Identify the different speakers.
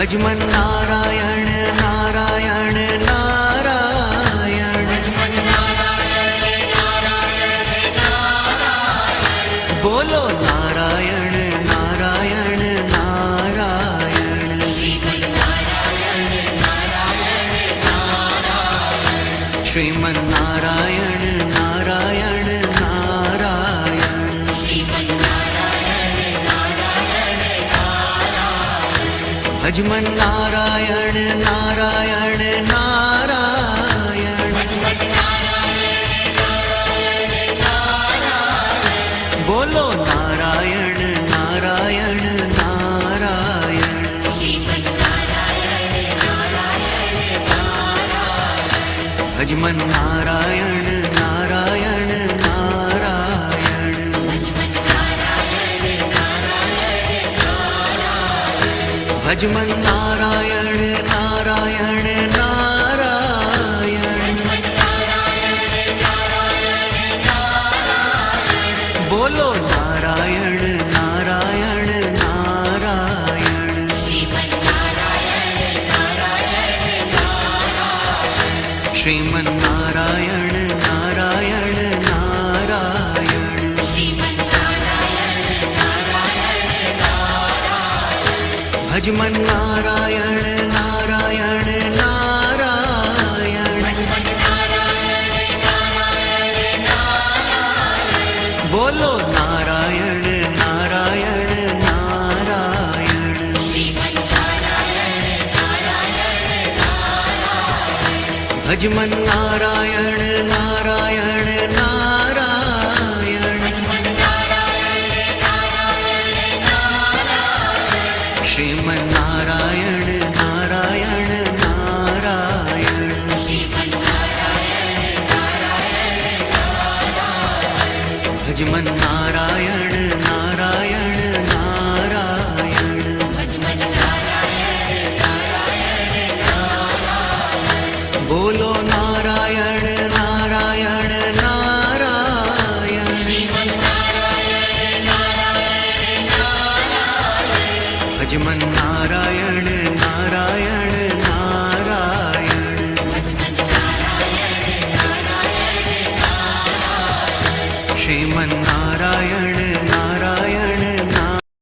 Speaker 1: भजमन नारायण नारायण नारायण, बोलो नारायण नारायण नारायण, श्रीमन नारायण नारायण नारायण, भजमन नारायण नारायण नारायण, बोलो नारायण नारायण नारायण, भजमन नारायण नारायण नारायण, भजमन नारायण नारायण नारायण, बोलो नारायण नारायण नारायण, श्रीमन नारायण नारायण नारायण, भजमन नारायण नारायण नारायण, बोलो नारायण नारायण नारायण, भजमन नारायण नारायण नारायण, श्रीमन नारायण नारायण नारायण, भजमन नारायण नारायण नारायण, बोलो नारायण नारायण नारायण, भजमन नारायण